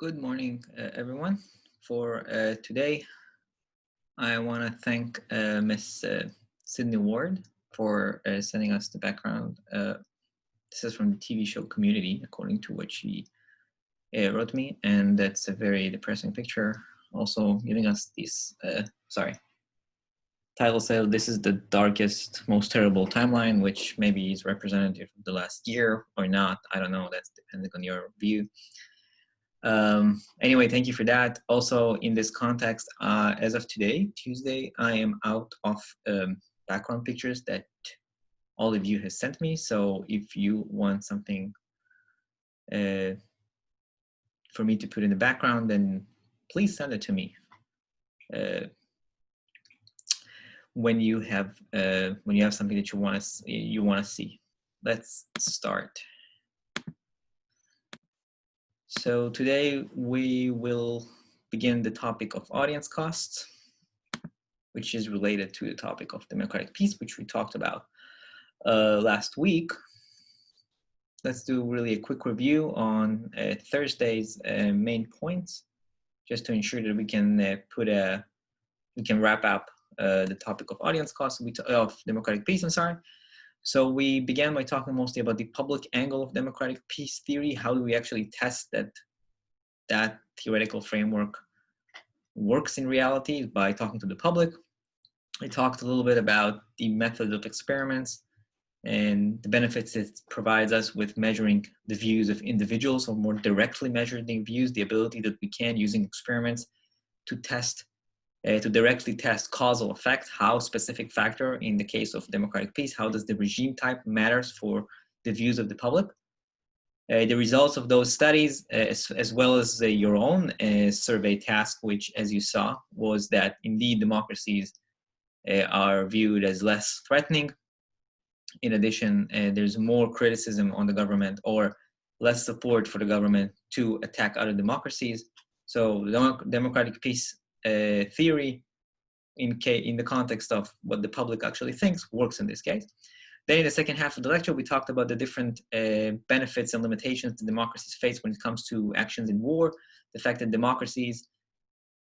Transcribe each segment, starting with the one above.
Good morning, everyone. For today, I want to thank Miss Sydney Ward for sending us the background. This is from the TV show Community, according to what she wrote me, and that's a very depressing picture. Also giving us this, title says this is the darkest, most terrible timeline, which maybe is representative of the last year or not. I don't know. That's depending on your view. Anyway, thank you for that. Also, in this context, as of today, Tuesday, I am out of background pictures that all of you has sent me. So if you want something for me to put in the background, then please send it to me when you have something that you want to see. Let's start. So today we will begin the topic of audience costs, which is related to the topic of democratic peace, which we talked about last week. Let's do really a quick review on Thursday's main points, just to ensure that we can wrap up the topic of audience costs of democratic peace. So we began by talking mostly about the public angle of democratic peace theory. How do we actually test that theoretical framework works in reality by talking to the public? I talked a little bit about the method of experiments and the benefits it provides us with measuring the views of individuals, or more directly measuring the views, the ability that we can, using experiments, to directly test causal effect, how specific factor in the case of democratic peace, how does the regime type matters for the views of the public. The results of those studies, as well as your own survey task, which, as you saw, was that indeed democracies are viewed as less threatening. In addition, there's more criticism on the government, or less support for the government to attack other democracies. So democratic peace theory, in the context of what the public actually thinks, works in this case. Then in the second half of the lecture, we talked about the different benefits and limitations that democracies face when it comes to actions in war. The fact that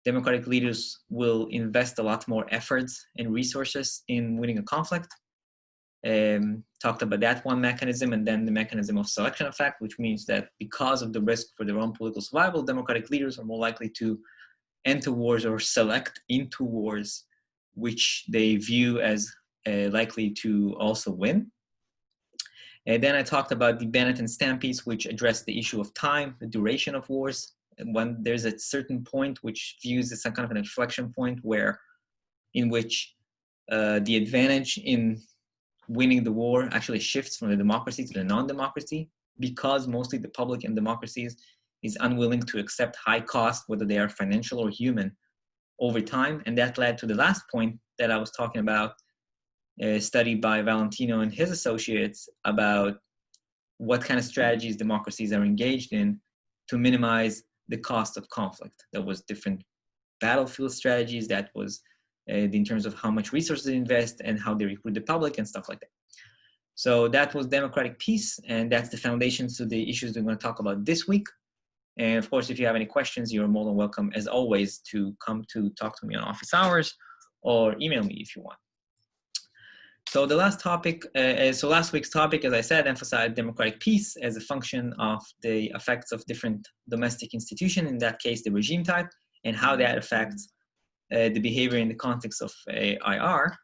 democratic leaders will invest a lot more efforts and resources in winning a conflict. Talked about that one mechanism, and then the mechanism of selection effect, which means that because of the risk for their own political survival, democratic leaders are more likely to enter wars or select into wars which they view as likely to also win. And then I talked about the Bennett and Stamp piece, which addressed the issue of time, the duration of wars. And when there's a certain point which views as some kind of an inflection point in which the advantage in winning the war actually shifts from the democracy to the non-democracy, because mostly the public in democracies is unwilling to accept high cost, whether they are financial or human, over time. And that led to the last point that I was talking about, a study by Valentino and his associates about what kind of strategies democracies are engaged in to minimize the cost of conflict. There was different battlefield strategies, that was in terms of how much resources they invest and how they recruit the public and stuff like that. So that was democratic peace, and that's the foundation to the issues we're going to talk about this week. And of course, if you have any questions, you're more than welcome, as always, to come to talk to me on office hours or email me if you want. So the last topic, last week's topic, as I said, emphasized democratic peace as a function of the effects of different domestic institutions, in that case, the regime type, and how that affects the behavior in the context of IR.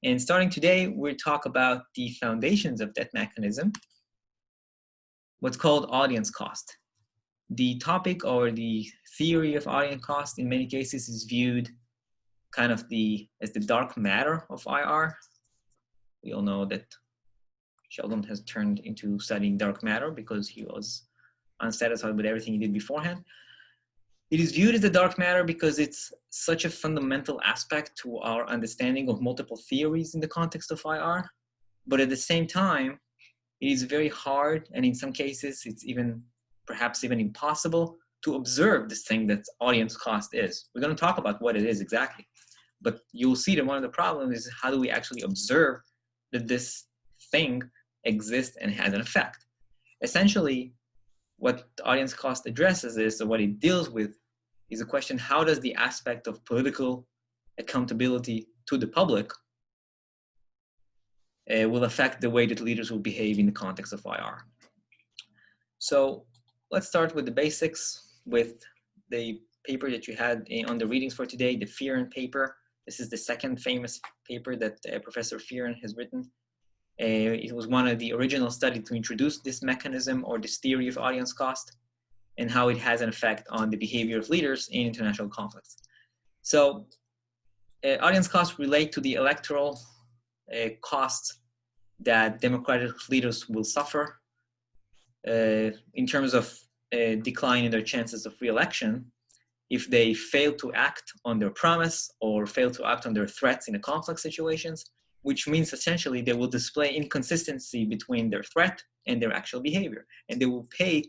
And starting today, we'll talk about the foundations of that mechanism, what's called audience cost. The topic, or the theory of audience cost, in many cases is viewed kind of as the dark matter of IR. We all know that Sheldon has turned into studying dark matter because he was unsatisfied with everything he did beforehand. It is viewed as the dark matter because it's such a fundamental aspect to our understanding of multiple theories in the context of IR. But at the same time, it is very hard, and in some cases, it's perhaps even impossible to observe this thing that audience cost is. We're going to talk about what it is exactly. But you'll see that one of the problems is, how do we actually observe that this thing exists and has an effect? Essentially, what audience cost addresses is, or what it deals with, is a question: how does the aspect of political accountability to the public will affect the way that leaders will behave in the context of IR? So let's start with the basics, with the paper that you had on the readings for today, the Fearon paper. This is the second famous paper that Professor Fearon has written. It was one of the original studies to introduce this mechanism or this theory of audience cost and how it has an effect on the behavior of leaders in international conflicts. So audience costs relate to the electoral costs that democratic leaders will suffer in terms of decline in their chances of re-election if they fail to act on their promise or fail to act on their threats in the conflict situations, which means essentially they will display inconsistency between their threat and their actual behavior, and they will pay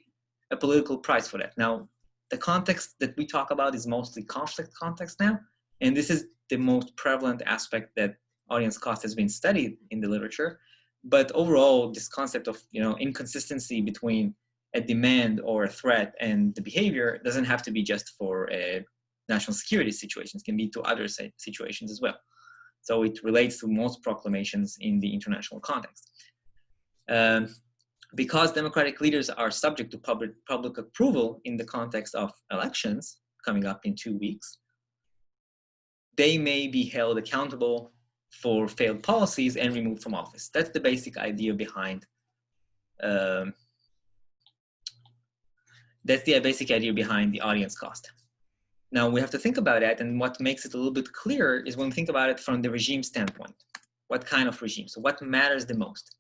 a political price for that. Now, the context that we talk about is mostly conflict context now, and this is the most prevalent aspect that audience cost has been studied in the literature. But overall, this concept of inconsistency between a demand or a threat and the behavior doesn't have to be just for national security situations, it can be to other situations as well. So it relates to most proclamations in the international context. Because democratic leaders are subject to public approval in the context of elections coming up in 2 weeks, they may be held accountable for failed policies and removed from office. That's the basic idea behind the audience cost. Now we have to think about that, and what makes it a little bit clearer is when we think about it from the regime standpoint. What kind of regime? So what matters the most?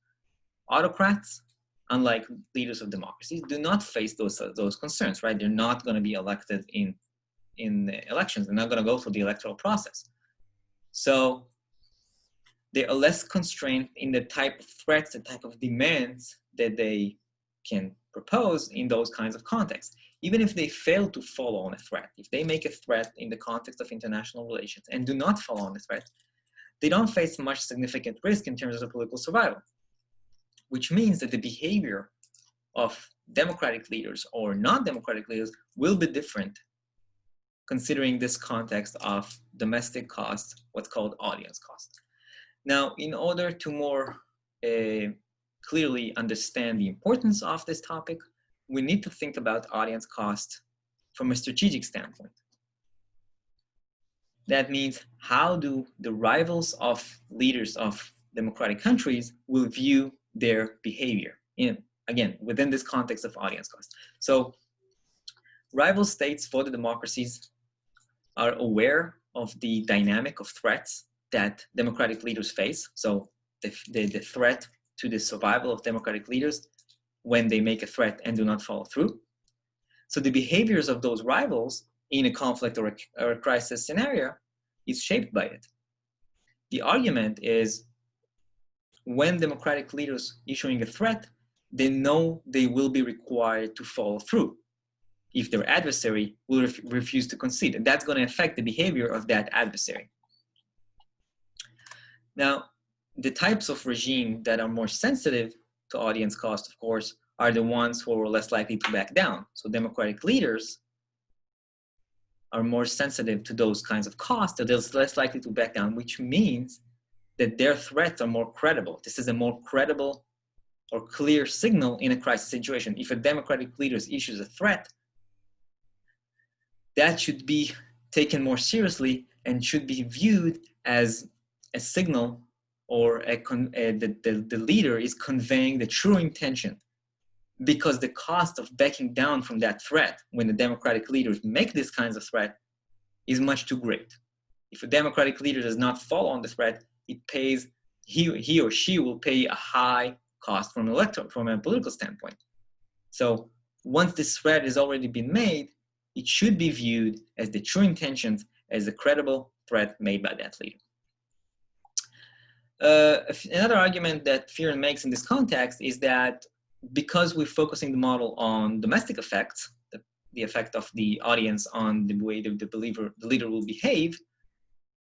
Autocrats, unlike leaders of democracies, do not face those concerns, right? They're not going to be elected in elections. They're not going to go through the electoral process. So they are less constrained in the type of threats, the type of demands that they can propose in those kinds of contexts. Even if they fail to follow on a threat, if they make a threat in the context of international relations and do not follow on the threat, they don't face much significant risk in terms of political survival, which means that the behavior of democratic leaders or non-democratic leaders will be different considering this context of domestic cost, what's called audience cost. Now, in order to more clearly understand the importance of this topic, we need to think about audience cost from a strategic standpoint. That means, how do the rivals of leaders of democratic countries will view their behavior again, within this context of audience cost. So rival states for the democracies are aware of the dynamic of threats that democratic leaders face. So the threat to the survival of democratic leaders when they make a threat and do not follow through. So the behaviors of those rivals in a conflict or a crisis scenario is shaped by it. The argument is, when democratic leaders issuing a threat, they know they will be required to follow through if their adversary will refuse to concede. And that's going to affect the behavior of that adversary. Now, the types of regime that are more sensitive to audience cost, of course, are the ones who are less likely to back down. So democratic leaders are more sensitive to those kinds of costs, so they're less likely to back down, which means that their threats are more credible. This is a more credible or clear signal in a crisis situation. If a democratic leader issues a threat, that should be taken more seriously and should be viewed as a signal, or the leader is conveying the true intention, because the cost of backing down from that threat when the democratic leaders make these kinds of threat is much too great. If a democratic leader does not follow on the threat, it pays, he or she will pay a high cost from a political standpoint. So once this threat has already been made, it should be viewed as the true intentions, as a credible threat made by that leader. Another argument that Fearon makes in this context is that because we're focusing the model on domestic effects, the effect of the audience on the way the leader will behave,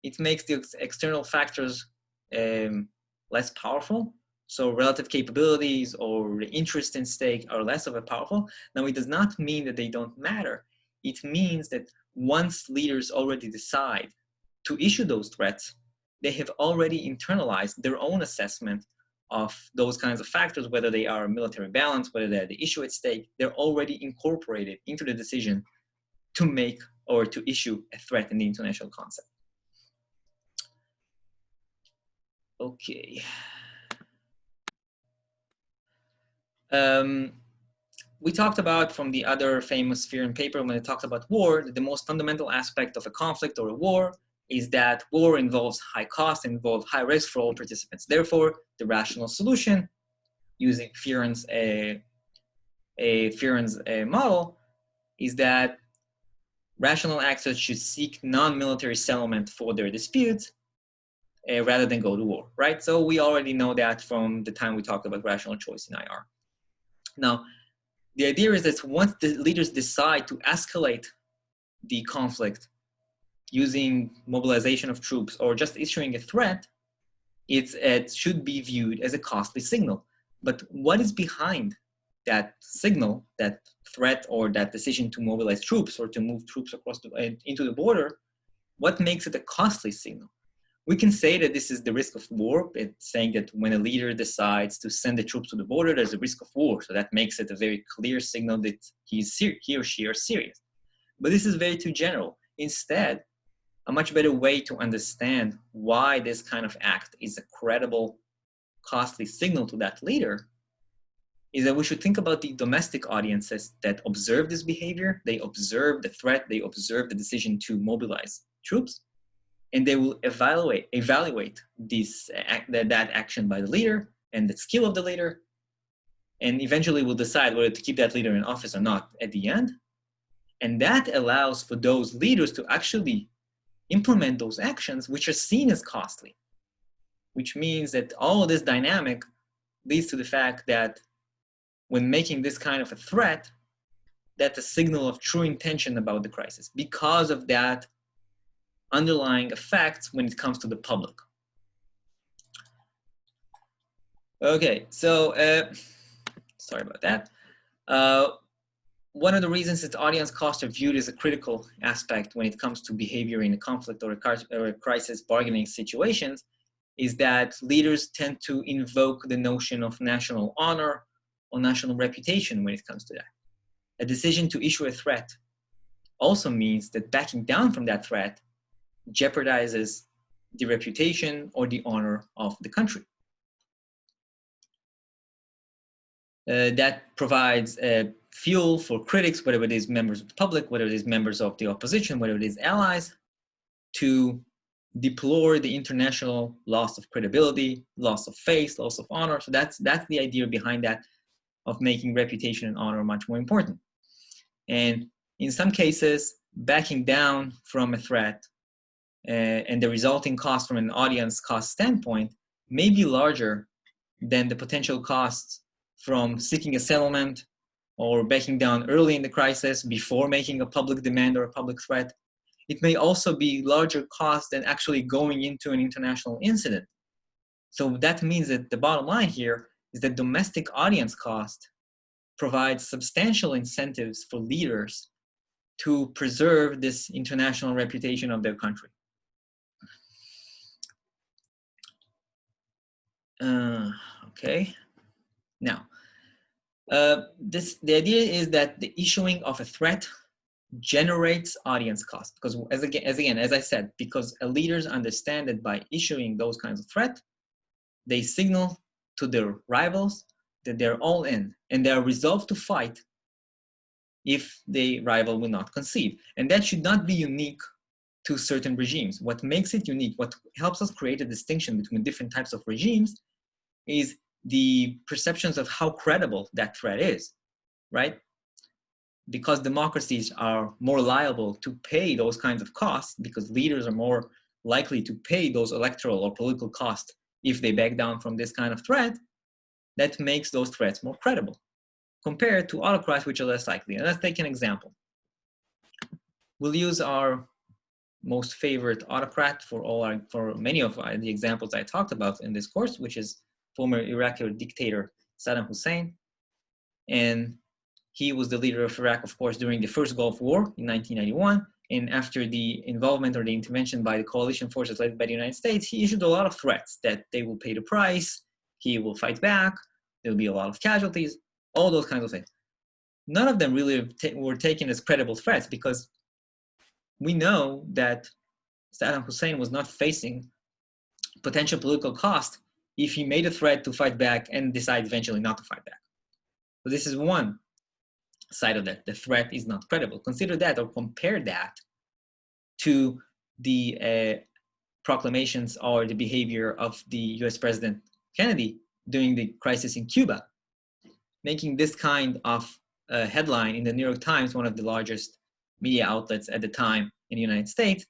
it makes the external factors less powerful, so relative capabilities or the interest in stake are less of a powerful. Now, it does not mean that they don't matter. It means that once leaders already decide to issue those threats, they have already internalized their own assessment of those kinds of factors, whether they are military balance, whether they're the issue at stake. They're already incorporated into the decision to make or to issue a threat in the international concept. Okay. We talked about from the other famous Fear and paper when it talks about war, that the most fundamental aspect of a conflict or a war is that war involves high cost, involves high risk for all participants. Therefore, the rational solution using Fearon's model is that rational actors should seek non-military settlement for their disputes rather than go to war, right? So we already know that from the time we talked about rational choice in IR. Now, the idea is that once the leaders decide to escalate the conflict using mobilization of troops or just issuing a threat, it should be viewed as a costly signal. But what is behind that signal, that threat, or that decision to mobilize troops or to move troops across into the border? What makes it a costly signal? We can say that this is the risk of war. It's saying that when a leader decides to send the troops to the border, there's a risk of war. So that makes it a very clear signal that he or she are serious. But this is very too general. Instead, a much better way to understand why this kind of act is a credible, costly signal to that leader is that we should think about the domestic audiences that observe this behavior. They observe the threat, they observe the decision to mobilize troops, and they will evaluate that action by the leader and the skill of the leader, and eventually will decide whether to keep that leader in office or not at the end. And that allows for those leaders to actually implement those actions which are seen as costly, which means that all of this dynamic leads to the fact that when making this kind of a threat, that's a signal of true intention about the crisis because of that underlying effects when it comes to the public. Okay, so sorry about that. One of the reasons that audience costs are viewed as a critical aspect when it comes to behavior in a conflict or a crisis bargaining situations is that leaders tend to invoke the notion of national honor or national reputation when it comes to that. A decision to issue a threat also means that backing down from that threat jeopardizes the reputation or the honor of the country. That provides fuel for critics, whether it is members of the public, whether it is members of the opposition, whether it is allies, to deplore the international loss of credibility, loss of face, loss of honor. So that's the idea behind that, of making reputation and honor much more important. And in some cases, backing down from a threat and the resulting cost from an audience cost standpoint may be larger than the potential costs from seeking a settlement or backing down early in the crisis before making a public demand or a public threat. It may also be larger cost than actually going into an international incident. So that means that the bottom line here is that domestic audience cost provides substantial incentives for leaders to preserve this international reputation of their country. Okay. Now, the idea is that the issuing of a threat generates audience cost because, as I said, because leaders understand that by issuing those kinds of threat, they signal to their rivals that they're all in and they are resolved to fight if the rival will not concede. And that should not be unique to certain regimes. What makes it unique, what helps us create a distinction between different types of regimes is the perceptions of how credible that threat is, right? Because democracies are more liable to pay those kinds of costs because leaders are more likely to pay those electoral or political costs if they back down from this kind of threat, that makes those threats more credible compared to autocrats which are less likely. And let's take an example. We'll use our most favorite autocrat for many of the examples I talked about in this course, which is former Iraqi dictator Saddam Hussein. And he was the leader of Iraq, of course, during the first Gulf War in 1991. And after the involvement or the intervention by the coalition forces led by the United States, he issued a lot of threats that they will pay the price, he will fight back, there'll be a lot of casualties, all those kinds of things. None of them really were taken as credible threats, because we know that Saddam Hussein was not facing potential political cost if he made a threat to fight back and decide eventually not to fight back. So this is one side of that. The threat is not credible. Consider that, or compare that to the proclamations or the behavior of the US President Kennedy during the crisis in Cuba, making this kind of headline in the New York Times, one of the largest media outlets at the time in the United States.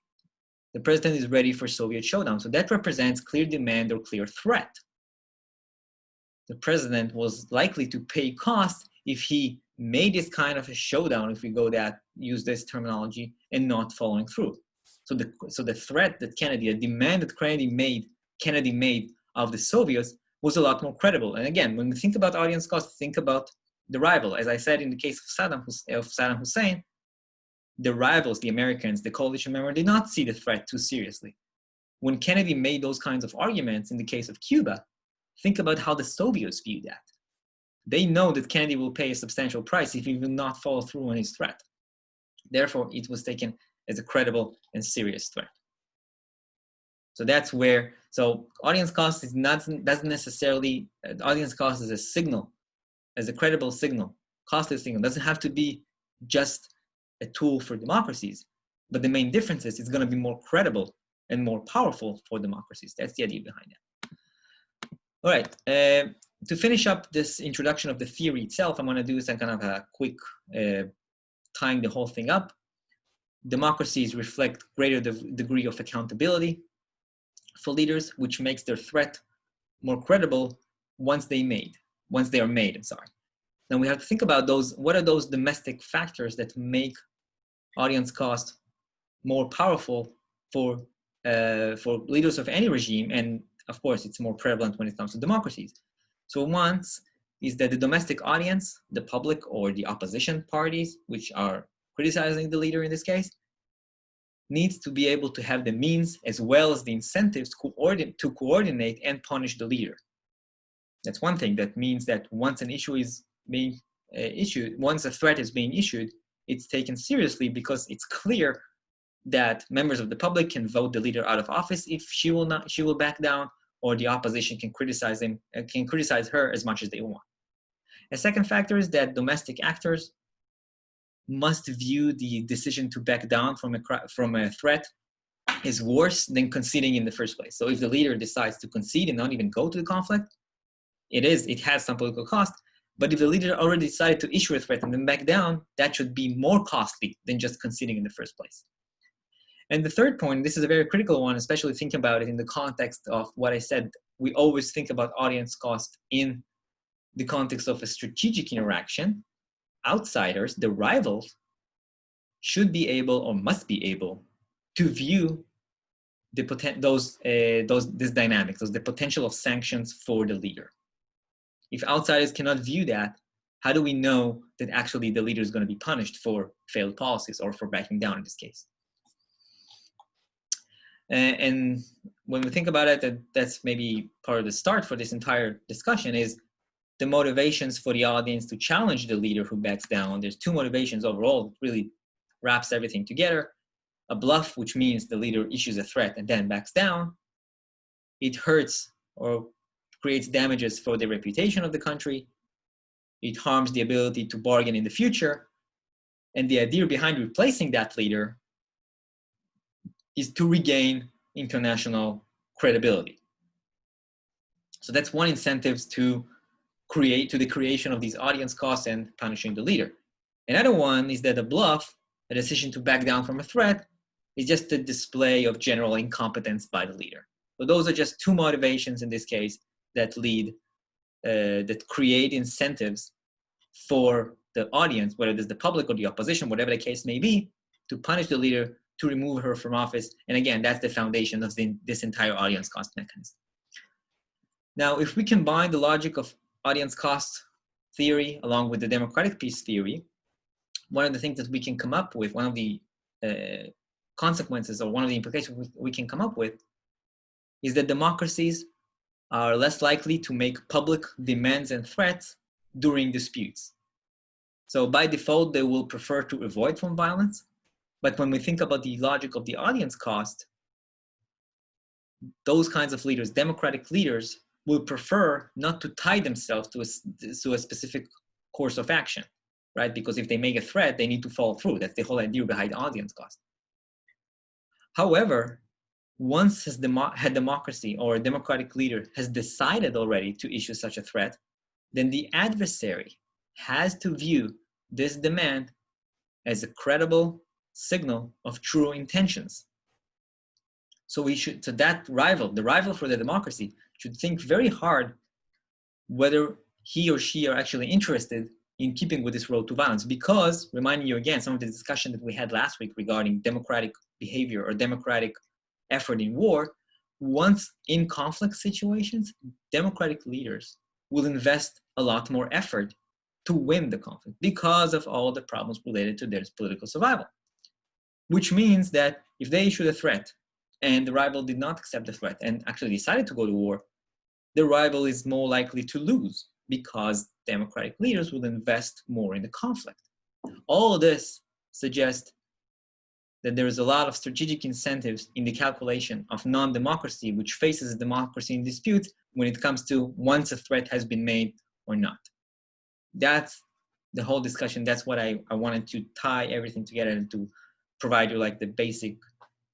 The president is ready for Soviet showdown. So that represents clear demand or clear threat. The president was likely to pay costs if he made this kind of a showdown, if we use this terminology, and not following through. So the threat that Kennedy, the demand that Kennedy made of the Soviets was a lot more credible. And again, when we think about audience cost, think about the rival. As I said, in the case of Saddam Hussein, the rivals, the Americans, the coalition members, did not see the threat too seriously. When Kennedy made those kinds of arguments in the case of Cuba, think about how the Soviets viewed that. They know that Kennedy will pay a substantial price if he will not follow through on his threat. Therefore, it was taken as a credible and serious threat. So that's where, audience cost doesn't necessarily, audience cost is a signal, as a credible signal, costly signal. Doesn't have to be just a tool for democracies, but the main difference is it's going to be more credible and more powerful for democracies. That's the idea behind that. All right, to finish up this introduction of the theory itself, I'm going to do some kind of a quick tying the whole thing up. Democracies reflect greater degree of accountability for leaders, which makes their threat more credible once they are made. Now we have to think about what are those domestic factors that make audience cost more powerful for leaders of any regime, and of course it's more prevalent when it comes to democracies. So one is that the domestic audience, the public or the opposition parties, which are criticizing the leader in this case, needs to be able to have the means as well as the incentives to coordinate and punish the leader. That's one thing. That means that once an issue is being issued, once a threat is being issued, it's taken seriously because it's clear that members of the public can vote the leader out of office if she will back down, or the opposition can criticize her as much as they want. A second factor is that domestic actors must view the decision to back down from a threat as worse than conceding in the first place. So if the leader decides to concede and not even go to the conflict, it has some political cost. But if the leader already decided to issue a threat and then back down, that should be more costly than just conceding in the first place. And the third point, this is a very critical one, especially thinking about it in the context of what I said. We always think about audience cost in the context of a strategic interaction. Outsiders, the rivals, should be able or must be able to view the this dynamics, the potential of sanctions for the leader. If outsiders cannot view that, how do we know that actually the leader is going to be punished for failed policies or for backing down in this case? And when we think about it, that's maybe part of the start for this entire discussion is the motivations for the audience to challenge the leader who backs down. There's two motivations overall. It really wraps everything together. A bluff, which means the leader issues a threat and then backs down. It hurts or creates damages for the reputation of the country. It harms the ability to bargain in the future. And the idea behind replacing that leader is to regain international credibility. So that's one incentive to the creation of these audience costs and punishing the leader. Another one is that a bluff, a decision to back down from a threat, is just a display of general incompetence by the leader. So those are just two motivations in this case that create incentives for the audience, whether it is the public or the opposition, whatever the case may be, to punish the leader, to remove her from office. And again, that's the foundation of this entire audience cost mechanism. Now, if we combine the logic of audience cost theory along with the democratic peace theory, one of the things that we can come up with, one of the consequences or one of the implications we can come up with is that democracies are less likely to make public demands and threats during disputes. So by default, they will prefer to avoid from violence. But when we think about the logic of the audience cost, those kinds of leaders, democratic leaders, will prefer not to tie themselves to a specific course of action, right? Because if they make a threat, they need to follow through. That's the whole idea behind audience cost. However, once a democracy or a democratic leader has decided already to issue such a threat, then the adversary has to view this demand as a credible signal of true intentions. So that rival, the rival for the democracy, should think very hard whether he or she are actually interested in keeping with this road to violence. Because, reminding you again, some of the discussion that we had last week regarding democratic behavior or democratic effort in war, once in conflict situations, democratic leaders will invest a lot more effort to win the conflict because of all the problems related to their political survival. Which means that if they issued a threat and the rival did not accept the threat and actually decided to go to war, the rival is more likely to lose because democratic leaders will invest more in the conflict. All of this suggests that there is a lot of strategic incentives in the calculation of non-democracy, which faces democracy in dispute when it comes to once a threat has been made or not. That's the whole discussion. That's what I wanted to tie everything together and to provide you like the basic,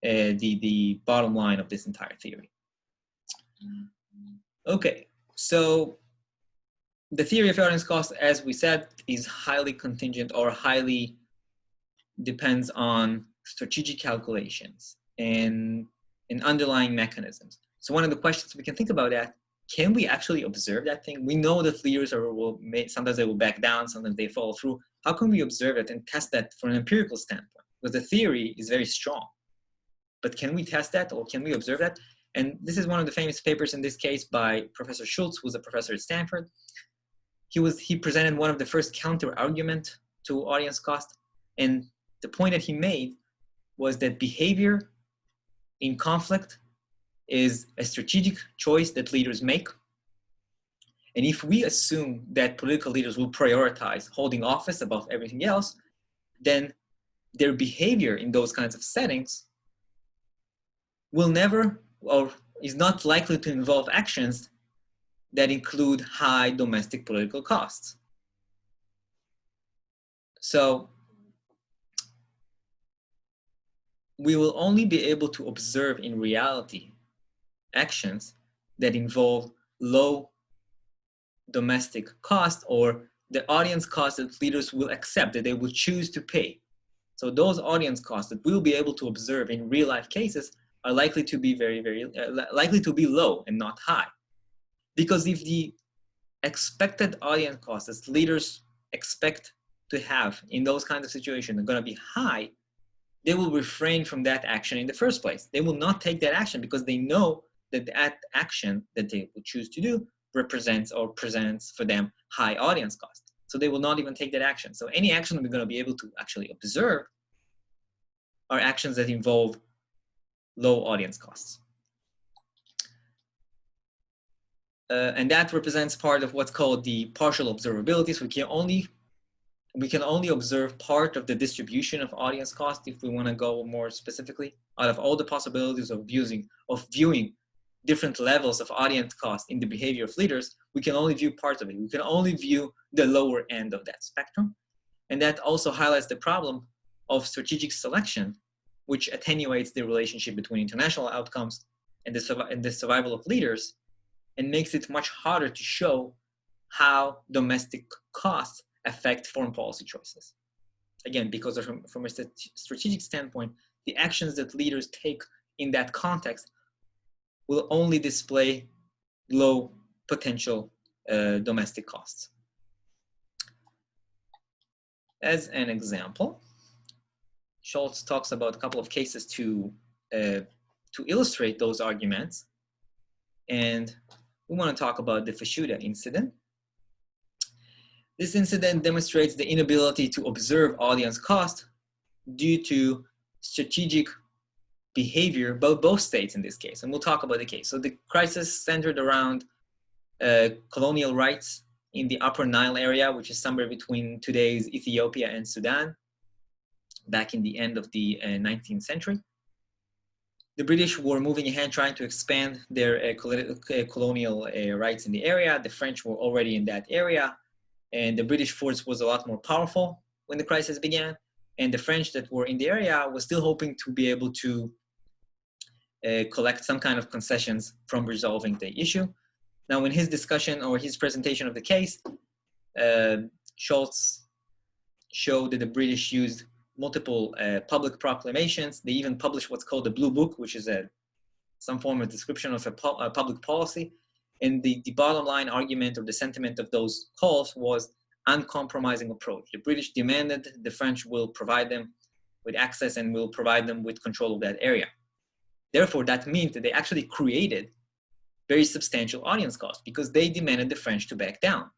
the bottom line of this entire theory. Okay, so the theory of audience cost, as we said, is highly contingent or highly depends on strategic calculations and underlying mechanisms. So one of the questions we can think about that, can we actually observe that thing? We know that leaders sometimes they will back down, sometimes they follow through. How can we observe it and test that from an empirical standpoint? Because the theory is very strong. But can we test that or can we observe that? And this is one of the famous papers in this case by Professor Schultz, who's a professor at Stanford. He presented one of the first counter argument to audience cost. And the point that he made was that behavior in conflict is a strategic choice that leaders make. And if we assume that political leaders will prioritize holding office above everything else, then their behavior in those kinds of settings will never or is not likely to involve actions that include high domestic political costs. So we will only be able to observe in reality actions that involve low domestic cost or the audience cost that leaders will accept, that they will choose to pay. So those audience costs that we'll be able to observe in real life cases are likely to be likely to be low and not high. Because if the expected audience costs that leaders expect to have in those kinds of situations are going to be high, they will refrain from that action in the first place. They will not take that action because they know that that action that they will choose to do represents or presents for them high audience cost. So they will not even take that action. So any action that we're going to be able to actually observe are actions that involve low audience costs. And that represents part of what's called the partial observability. So we can only observe part of the distribution of audience cost if we want to go more specifically. Out of all the possibilities of viewing different levels of audience cost in the behavior of leaders, we can only view parts of it. We can only view the lower end of that spectrum. And that also highlights the problem of strategic selection, which attenuates the relationship between international outcomes and the survival of leaders, and makes it much harder to show how domestic costs affect foreign policy choices. Again, because from a strategic standpoint, the actions that leaders take in that context will only display low potential domestic costs. As an example, Schultz talks about a couple of cases to illustrate those arguments. And we want to talk about the Fashuda incident. This incident demonstrates the inability to observe audience cost due to strategic behavior by both states in this case, and we'll talk about the case. So the crisis centered around colonial rights in the Upper Nile area, which is somewhere between today's Ethiopia and Sudan, back in the end of the 19th century. The British were moving ahead trying to expand their colonial rights in the area. The French were already in that area, and the British force was a lot more powerful when the crisis began. And the French that were in the area was still hoping to be able to collect some kind of concessions from resolving the issue. Now, in his discussion or his presentation of the case, Schultz showed that the British used multiple public proclamations. They even published what's called the Blue Book, which is some form of description of a public policy. And the bottom line argument or the sentiment of those calls was uncompromising approach. The British demanded the French will provide them with access and will provide them with control of that area. Therefore, that means that they actually created very substantial audience costs because they demanded the French to back down.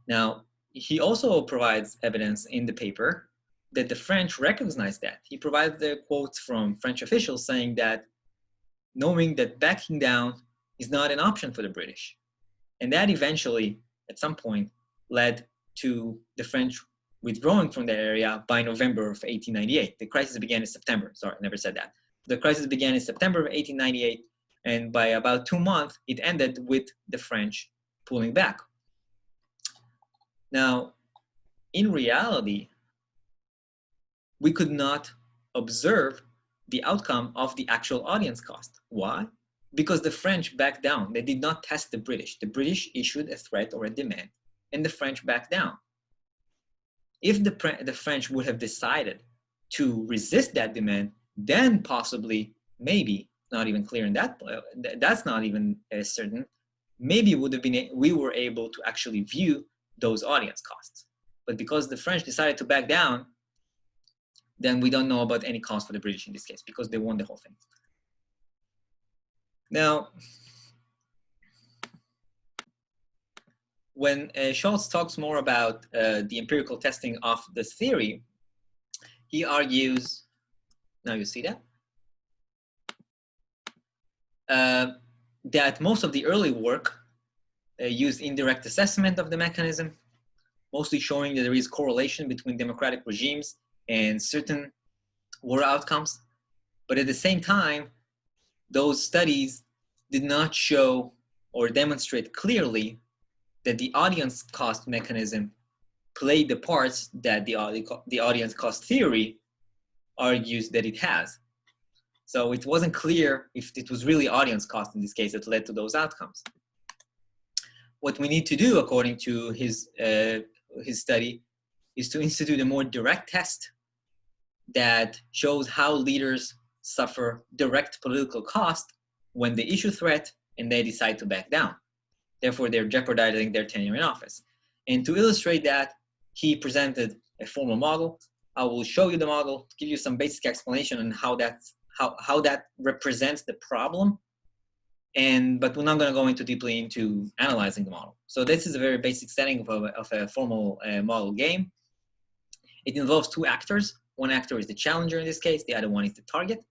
Now, he also provides evidence in the paper that the French recognized that. He provides the quotes from French officials saying that knowing that backing down is not an option for the British. And that eventually, at some point, led to the French withdrawing from the area by November of 1898. The crisis began in September. Sorry, I never said that. The crisis began in September of 1898, and by about 2 months, it ended with the French pulling back. Now, in reality, we could not observe the outcome of the actual audience cost. Why? Because the French backed down. They did not test the British. The British issued a threat or a demand, and the French backed down. If the French would have decided to resist that demand, then possibly, maybe, not even clear in that, that's not even certain, maybe we were able to actually view those audience costs. But because the French decided to back down, then we don't know about any cost for the British in this case because they won the whole thing. Now, when Schultz talks more about the empirical testing of this theory, he argues, now you see that, that most of the early work used indirect assessment of the mechanism, mostly showing that there is correlation between democratic regimes and certain war outcomes. But at the same time, those studies did not show or demonstrate clearly that the audience cost mechanism played the parts that the audience cost theory argues that it has. So it wasn't clear if it was really audience cost in this case that led to those outcomes. What we need to do, according to his study, is to institute a more direct test that shows how leaders suffer direct political cost when they issue threat and they decide to back down. Therefore, they're jeopardizing their tenure in office. And to illustrate that, he presented a formal model. I will show you the model, give you some basic explanation on how that represents the problem. But we're not going to go into deeply into analyzing the model. So this is a very basic setting of a formal model game. It involves two actors. One actor is the challenger in this case, the other one is the target.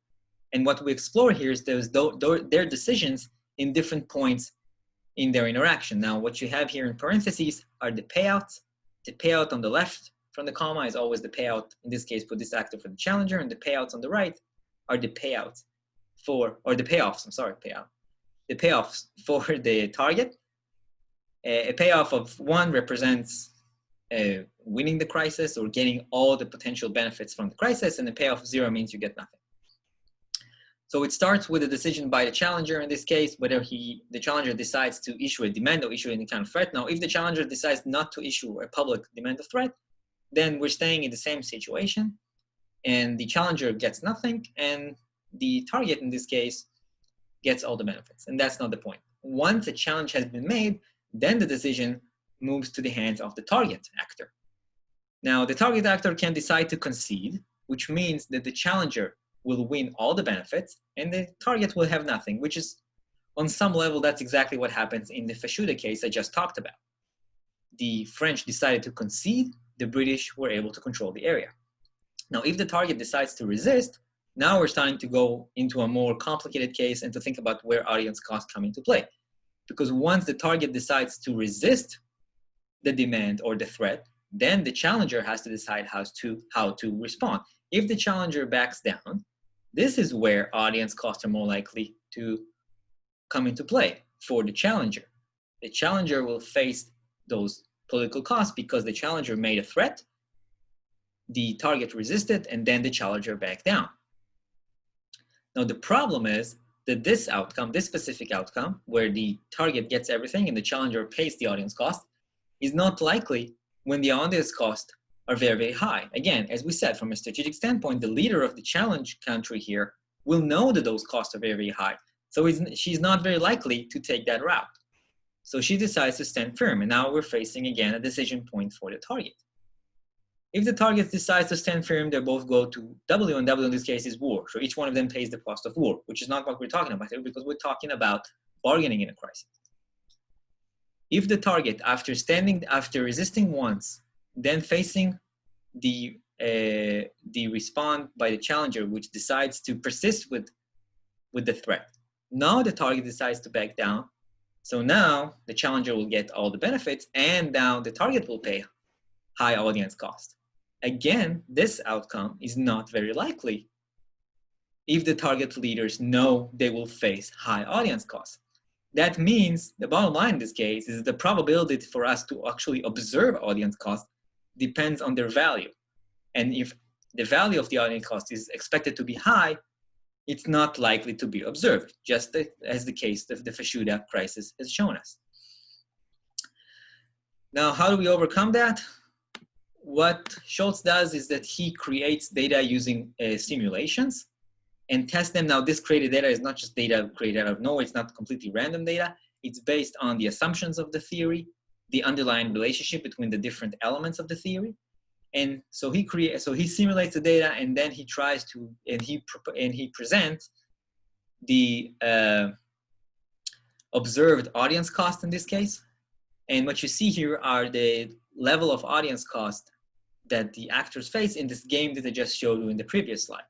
And what we explore here is their decisions in different points in their interaction. Now, what you have here in parentheses are the payouts. The payout on the left from the comma is always the payout, in this case, for this actor for the challenger, and the payouts on the right are the payouts for, or the payoffs, I'm sorry, payout. The payoffs for the target. A payoff of 1 represents winning the crisis or getting all the potential benefits from the crisis, and the payoff of 0 means you get nothing. So it starts with a decision by the challenger in this case, whether the challenger decides to issue a demand or issue any kind of threat. Now, if the challenger decides not to issue a public demand of threat, then we're staying in the same situation, and the challenger gets nothing, and the target in this case gets all the benefits, and that's not the point. Once a challenge has been made, then the decision moves to the hands of the target actor. Now, the target actor can decide to concede, which means that the challenger will win all the benefits and the target will have nothing, which is on some level, that's exactly what happens in the Fashuda case I just talked about. The French decided to concede, the British were able to control the area. Now, if the target decides to resist, now we're starting to go into a more complicated case and to think about where audience costs come into play. Because once the target decides to resist the demand or the threat, then the challenger has to decide how to respond. If the challenger backs down, this is where audience costs are more likely to come into play for the challenger. The challenger will face those political costs because the challenger made a threat, the target resisted, and then the challenger backed down. Now, the problem is that this outcome, this specific outcome, where the target gets everything and the challenger pays the audience cost, is not likely when the audience costs are very, very high. Again, as we said, from a strategic standpoint, the leader of the challenge country here will know that those costs are very, very high. So she's not very likely to take that route. So she decides to stand firm. And now we're facing, again, a decision point for the target. If the target decides to stand firm, they both go to W, and W in this case is war. So each one of them pays the cost of war, which is not what we're talking about here because we're talking about bargaining in a crisis. If the target, after resisting once, then facing the response by the challenger, which decides to persist with the threat, now the target decides to back down. So now the challenger will get all the benefits, and now the target will pay high audience cost. Again, this outcome is not very likely if the target leaders know they will face high audience costs. That means the bottom line in this case is the probability for us to actually observe audience cost depends on their value. And if the value of the audience cost is expected to be high, it's not likely to be observed, just as the case of the Fashuda crisis has shown us. Now, how do we overcome that? What Schultz does is that he creates data using simulations and tests them. Now, this created data is not just data created out of nowhere. It's not completely random data. It's based on the assumptions of the theory, the underlying relationship between the different elements of the theory. And so he simulates the data, and then he tries to, and he presents the observed audience cost in this case. And what you see here are the level of audience cost that the actors face in this game that I just showed you in the previous slide.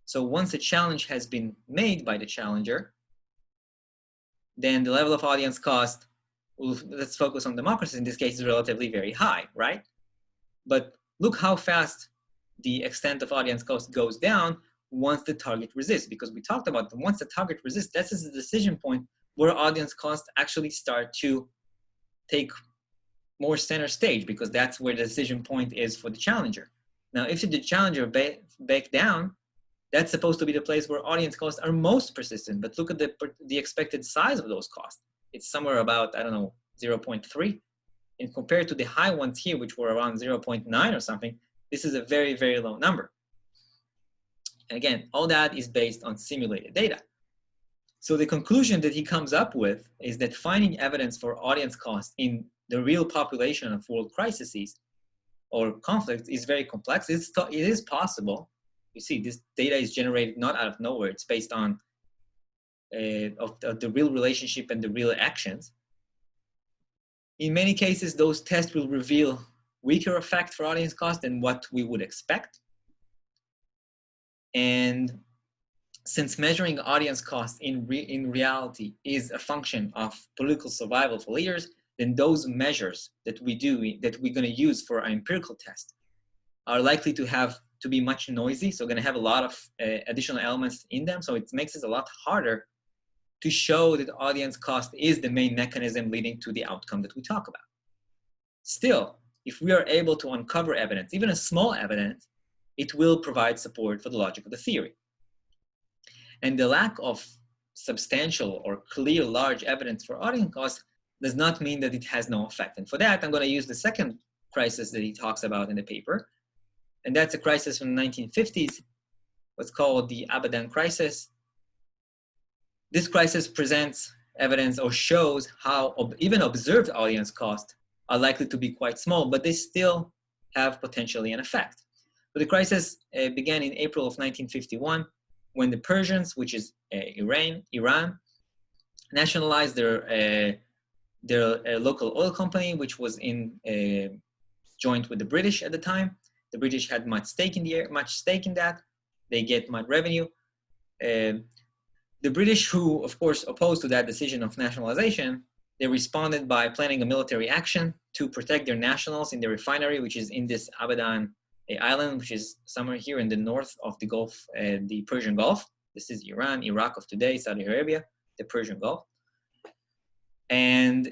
So once a challenge has been made by the challenger, then the level of audience cost, let's focus on democracy in this case, is relatively very high, right? But look how fast the extent of audience cost goes down once the target resists, because we talked about once the target resists, that's the decision point where audience costs actually start to take more center stage, because that's where the decision point is for the challenger. Now, if the challenger back down, that's supposed to be the place where audience costs are most persistent, but look at the expected size of those costs. It's somewhere about, I don't know, 0.3. And compared to the high ones here, which were around 0.9 or something, this is a very, very low number. And again, all that is based on simulated data. So the conclusion that he comes up with is that finding evidence for audience cost in the real population of world crises or conflicts is very complex. It is possible. You see, this data is generated not out of nowhere. It's based on of the real relationship and the real actions. In many cases, those tests will reveal weaker effect for audience cost than what we would expect. And since measuring audience cost in reality is a function of political survival for leaders, then those measures that we're going to use for our empirical test are likely to be much noisy. So going to have a lot of additional elements in them. So it makes it a lot harder to show that audience cost is the main mechanism leading to the outcome that we talk about. Still, if we are able to uncover evidence, even a small evidence, it will provide support for the logic of the theory. And the lack of substantial or clear large evidence for audience cost does not mean that it has no effect. And for that, I'm going to use the second crisis that he talks about in the paper. And that's a crisis from the 1950s, what's called the Abadan crisis. This crisis presents evidence or shows how even observed audience costs are likely to be quite small, but they still have potentially an effect. So the crisis began in April of 1951 when the Persians, which is Iran, nationalized their local oil company, which was in joint with the British at the time. The British had much stake in that. They get much revenue. The British, who of course opposed to that decision of nationalization, they responded by planning a military action to protect their nationals in the refinery, which is in this Abadan island, which is somewhere here in the north of the Gulf, the Persian Gulf. This is Iran, Iraq of today, Saudi Arabia, the Persian Gulf. And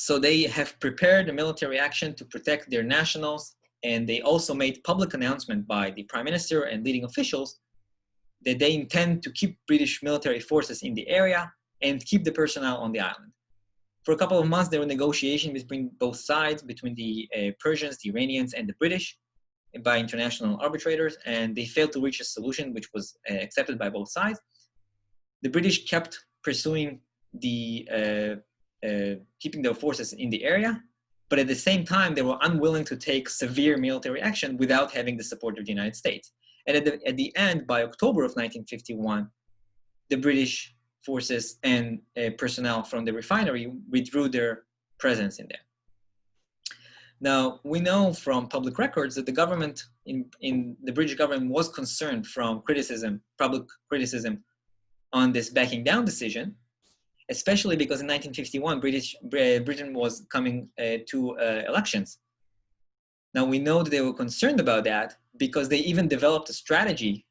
so they have prepared a military action to protect their nationals. And they also made public announcement by the Prime Minister and leading officials that they intend to keep British military forces in the area and keep the personnel on the island. For a couple of months, there were negotiations between both sides, between the Persians, the Iranians, and the British by international arbitrators, and they failed to reach a solution which was accepted by both sides. The British kept pursuing the keeping their forces in the area, but at the same time, they were unwilling to take severe military action without having the support of the United States. And at the end, by October of 1951, the British forces and personnel from the refinery withdrew their presence in there. Now, we know from public records that the government, in the British government, was concerned from public criticism on this backing down decision, especially because in 1951, Britain was coming to elections. Now, we know that they were concerned about that because they even developed a strategy,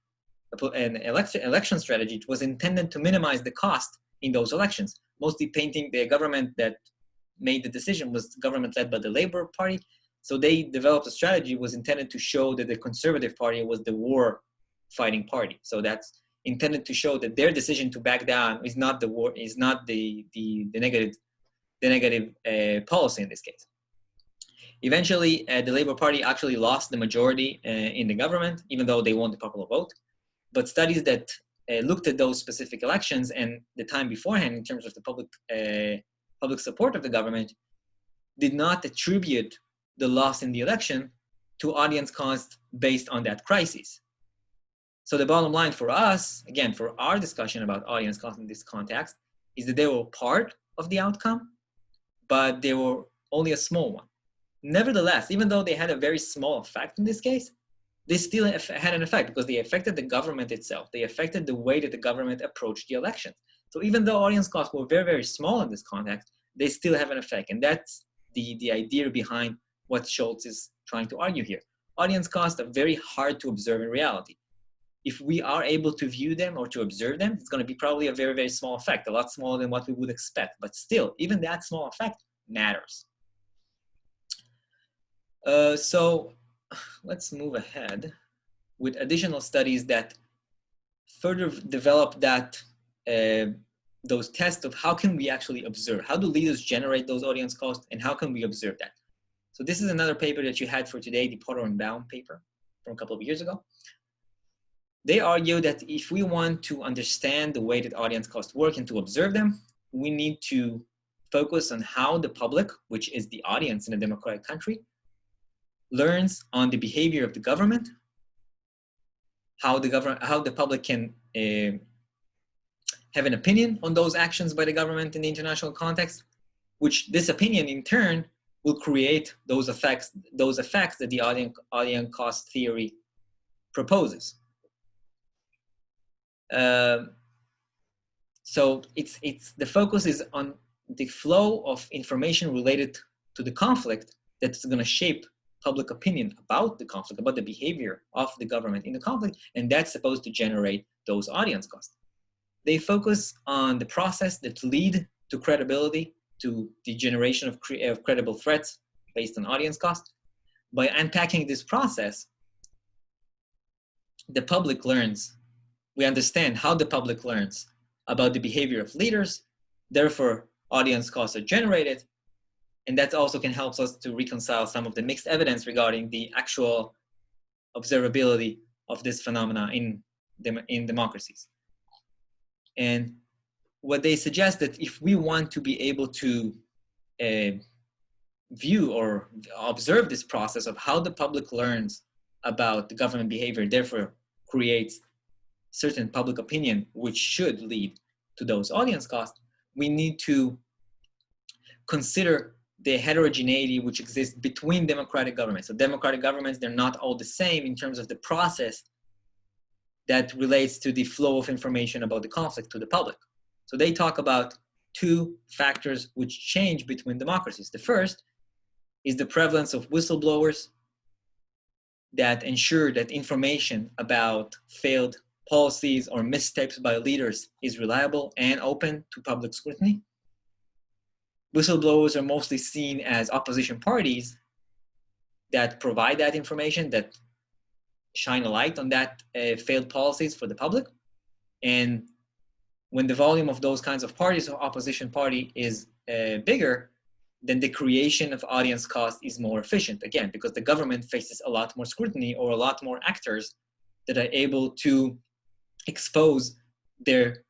an election strategy. It was intended to minimize the cost in those elections, mostly painting the government that made the decision was government led by the Labour Party. So they developed a strategy was intended to show that the Conservative Party was the war fighting party. So that's intended to show that their decision to back down is not the war, is not the negative policy in this case. Eventually, the Labour Party actually lost the majority in the government, even though they won the popular vote. But studies that looked at those specific elections and the time beforehand in terms of the public support of the government did not attribute the loss in the election to audience cost based on that crisis. So the bottom line for us, again, for our discussion about audience cost in this context, is that they were part of the outcome, but they were only a small one. Nevertheless, even though they had a very small effect in this case, they still had an effect because they affected the government itself. They affected the way that the government approached the elections. So even though audience costs were very, very small in this context, they still have an effect. And that's the idea behind what Schultz is trying to argue here. Audience costs are very hard to observe in reality. If we are able to view them or to observe them, it's going to be probably a very, very small effect, a lot smaller than what we would expect. But still, even that small effect matters. So let's move ahead with additional studies that further develop that those tests of how can we actually observe, how do leaders generate those audience costs, and how can we observe that. So this is another paper that you had for today, the Potter and Baum paper from a couple of years ago. They argue that if we want to understand the way that audience costs work and to observe them, we need to focus on how the public, which is the audience in a democratic country, learns on the behavior of the government, how the public can have an opinion on those actions by the government in the international context, which this opinion in turn will create those effects that the audience cost theory proposes. So the focus is on the flow of information related to the conflict that's going to shape public opinion about the conflict, about the behavior of the government in the conflict, and that's supposed to generate those audience costs. They focus on the process that lead to credibility, to the generation of credible threats based on audience cost. By unpacking this process, the public learns, we understand how the public learns about the behavior of leaders, therefore audience costs are generated, and that also can help us to reconcile some of the mixed evidence regarding the actual observability of this phenomena in democracies. And what they suggest that if we want to be able to view or observe this process of how the public learns about the government behavior, therefore creates certain public opinion, which should lead to those audience costs, we need to consider the heterogeneity which exists between democratic governments. So democratic governments, they're not all the same in terms of the process that relates to the flow of information about the conflict to the public. So they talk about two factors which change between democracies. The first is the prevalence of whistleblowers that ensure that information about failed policies or missteps by leaders is reliable and open to public scrutiny. Whistleblowers are mostly seen as opposition parties that provide that information, that shine a light on that failed policies for the public. And when the volume of those kinds of parties or opposition party is bigger, then the creation of audience cost is more efficient, again, because the government faces a lot more scrutiny or a lot more actors that are able to expose their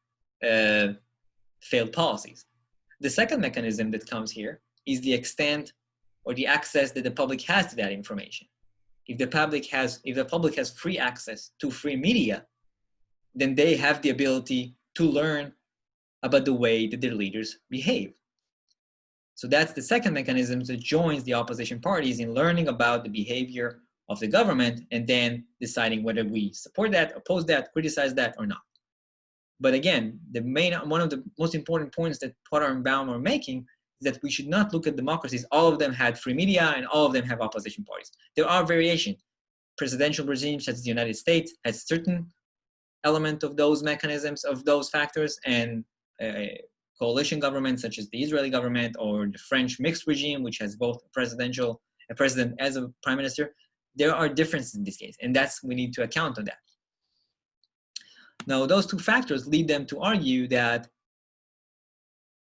failed policies. The second mechanism that comes here is the extent or the access that the public has to that information. If the public has free access to free media, then they have the ability to learn about the way that their leaders behave. So that's the second mechanism that joins the opposition parties in learning about the behavior of the government and then deciding whether we support that, oppose that, criticize that, or not. But again, one of the most important points that Potter and Baum are making is that we should not look at democracies. All of them had free media and all of them have opposition parties. There are variations. Presidential regimes such as the United States has certain element of those mechanisms, of those factors, and coalition governments such as the Israeli government or the French mixed regime, which has both a president as a prime minister. There are differences in this case, and we need to account on that. Now, those two factors lead them to argue that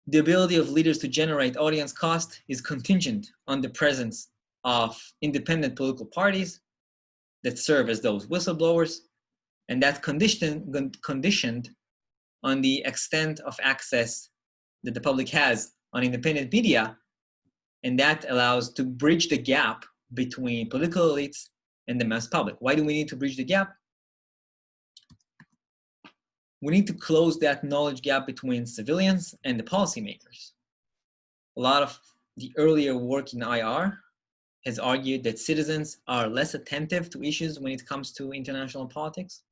the ability of leaders to generate audience cost is contingent on the presence of independent political parties that serve as those whistleblowers, and that's conditioned on the extent of access that the public has on independent media, and that allows to bridge the gap between political elites and the mass public. Why do we need to bridge the gap? We need to close that knowledge gap between civilians and the policymakers. A lot of the earlier work in IR has argued that citizens are less attentive to issues when it comes to international politics.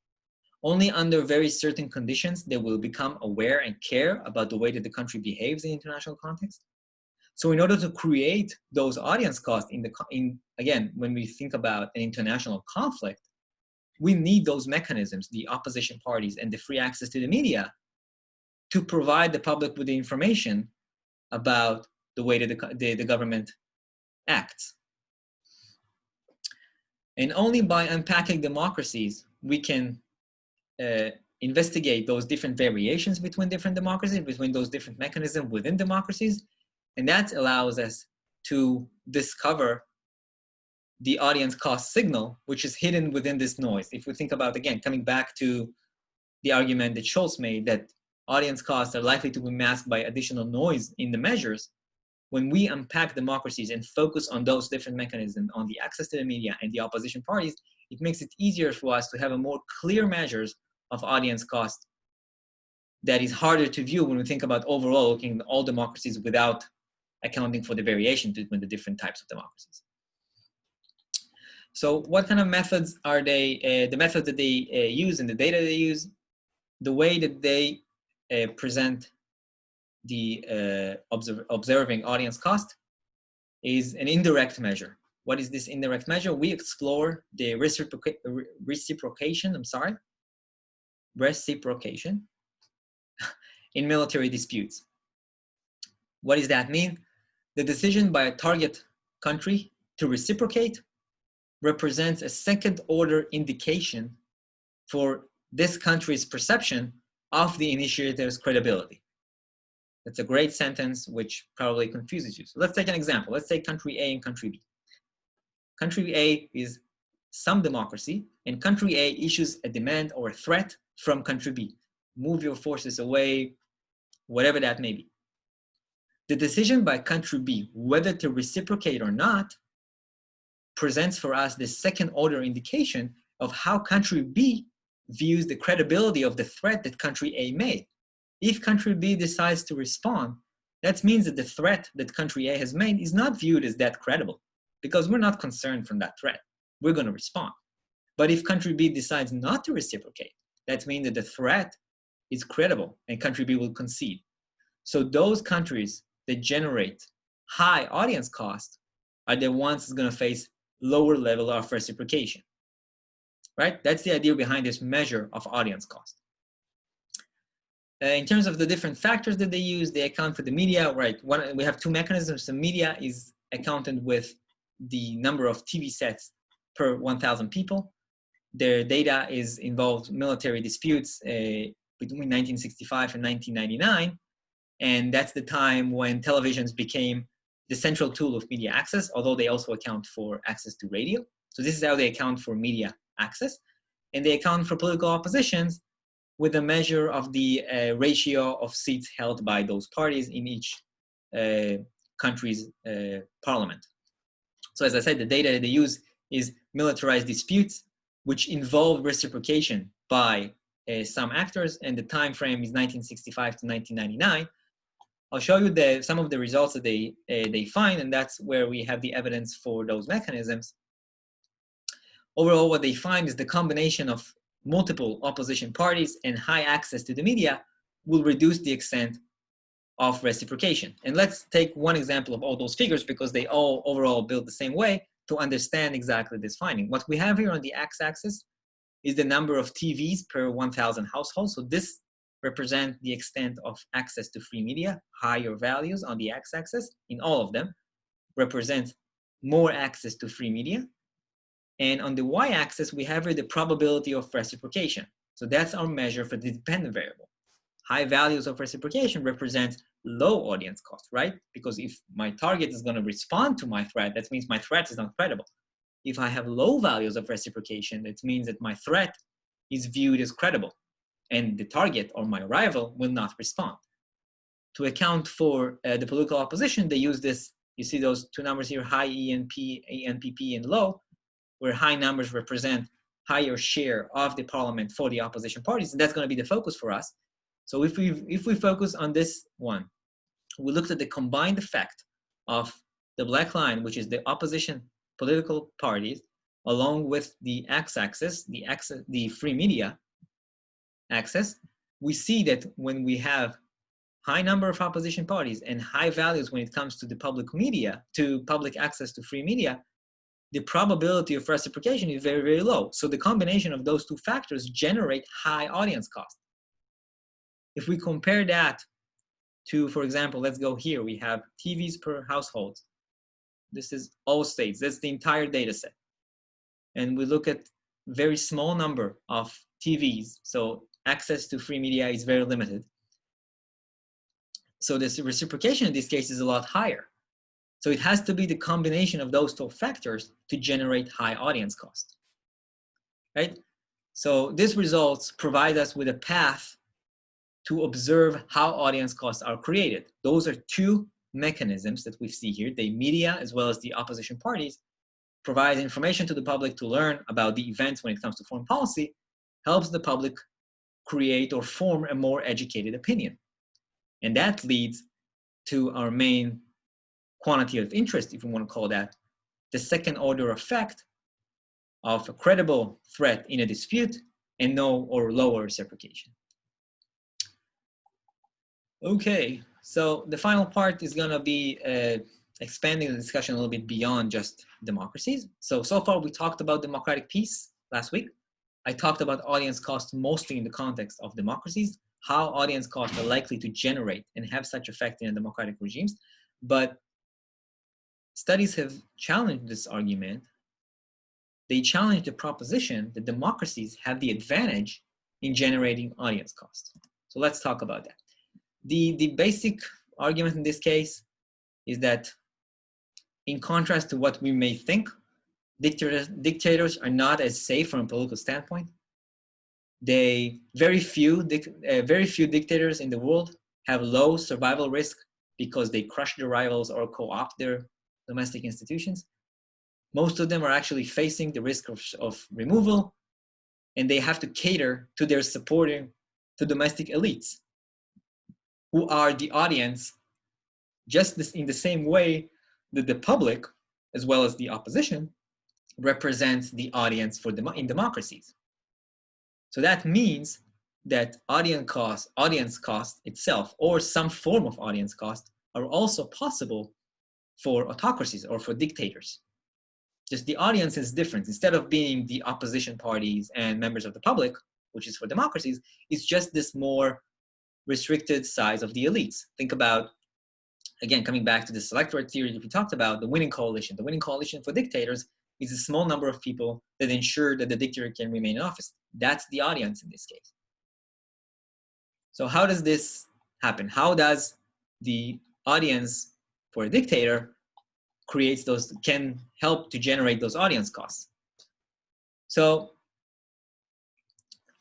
Only under very certain conditions they will become aware and care about the way that the country behaves in international context. So in order to create those audience costs again, when we think about an international conflict, we need those mechanisms, the opposition parties and the free access to the media, to provide the public with the information about the way that the government acts. And only by unpacking democracies, we can investigate those different variations between different democracies, between those different mechanisms within democracies, and that allows us to discover the audience cost signal, which is hidden within this noise. If we think about, again, coming back to the argument that Schultz made, that audience costs are likely to be masked by additional noise in the measures, when we unpack democracies and focus on those different mechanisms, on the access to the media and the opposition parties, it makes it easier for us to have a more clear measures of audience cost that is harder to view when we think about overall looking at all democracies without accounting for the variation between the different types of democracies. So what kind of methods are they, the methods that they use and the data they use? The way that they present the observing audience cost is an indirect measure. What is this indirect measure? We explore the reciprocation in military disputes. What does that mean? The decision by a target country to reciprocate represents a second-order indication for this country's perception of the initiator's credibility. That's a great sentence which probably confuses you. So let's take an example. Let's say country A and country B. Country A is some democracy, and country A issues a demand or a threat from country B. Move your forces away, whatever that may be. The decision by country B whether to reciprocate or not presents for us the second-order indication of how country B views the credibility of the threat that country A made. If country B decides to respond, that means that the threat that country A has made is not viewed as that credible, because we're not concerned from that threat. We're going to respond. But if country B decides not to reciprocate, that means that the threat is credible and country B will concede. So those countries that generate high audience cost are the ones that's going to face lower level of reciprocation, right? That's the idea behind this measure of audience cost. In terms of the different factors that they use, they account for the media, right? We have two mechanisms. The media is accounted with the number of TV sets per 1,000 people. Their data is involved military disputes between 1965 and 1999. And that's the time when televisions became the central tool of media access, although they also account for access to radio. So this is how they account for media access. And they account for political oppositions with a measure of the ratio of seats held by those parties in each country's parliament. So as I said, the data they use is militarized disputes, which involve reciprocation by some actors, and the time frame is 1965 to 1999. I'll show you some of the results that they find, and that's where we have the evidence for those mechanisms. Overall, what they find is the combination of multiple opposition parties and high access to the media will reduce the extent of reciprocation. And let's take one example of all those figures, because they all overall build the same way to understand exactly this finding. What we have here on the x-axis is the number of TVs per 1,000 households. So this represents the extent of access to free media. Higher values on the x-axis in all of them represent more access to free media. And on the y-axis, we have here the probability of reciprocation. So that's our measure for the dependent variable. High values of reciprocation represent low audience cost, right? Because if my target is going to respond to my threat, that means my threat is not credible. If I have low values of reciprocation, that means that my threat is viewed as credible, and the target or my rival will not respond. To account for the political opposition, they use this, you see those two numbers here, high ENPP and low, where high numbers represent higher share of the parliament for the opposition parties, and that's going to be the focus for us. So if we focus on this one, we looked at the combined effect of the black line, which is the opposition political parties, along with the x-axis, the free media axis. We see that when we have high number of opposition parties and high values when it comes to the public media, to public access to free media, the probability of reciprocation is very, very low. So the combination of those two factors generate high audience cost. If we compare that to, for example, let's go here, we have TVs per household. This is all states, that's the entire data set. And we look at very small number of TVs, so access to free media is very limited. So this reciprocation in this case is a lot higher. So it has to be the combination of those two factors to generate high audience cost, right? So these results provide us with a path to observe how audience costs are created. Those are two mechanisms that we see here. The media, as well as the opposition parties, provide information to the public to learn about the events when it comes to foreign policy, helps the public create or form a more educated opinion. And that leads to our main quantity of interest, if we want to call that, the second order effect of a credible threat in a dispute and no or lower reciprocation. Okay, so the final part is going to be expanding the discussion a little bit beyond just democracies. So far we talked about democratic peace last week. I talked about audience cost mostly in the context of democracies, how audience costs are likely to generate and have such effect in democratic regimes. But studies have challenged this argument. They challenge the proposition that democracies have the advantage in generating audience costs. So let's talk about that. The basic argument in this case is that, in contrast to what we may think, dictators are not as safe from a political standpoint. Very few dictators in the world have low survival risk because they crush their rivals or co-opt their domestic institutions. Most of them are actually facing the risk of removal, and they have to cater to their supporting to domestic elites. who are the audience, just this, in the same way that the public, as well as the opposition, represents the audience in democracies. So that means that audience cost itself, or some form of audience cost, are also possible for autocracies or for dictators. Just the audience is different. Instead of being the opposition parties and members of the public, which is for democracies, it's just this more restricted size of the elites. Think about, again, coming back to the selectorate theory that we talked about, the winning coalition. The winning coalition for dictators is a small number of people that ensure that the dictator can remain in office. That's the audience in this case. So how does this happen? How does the audience for a dictator can help to generate those audience costs? So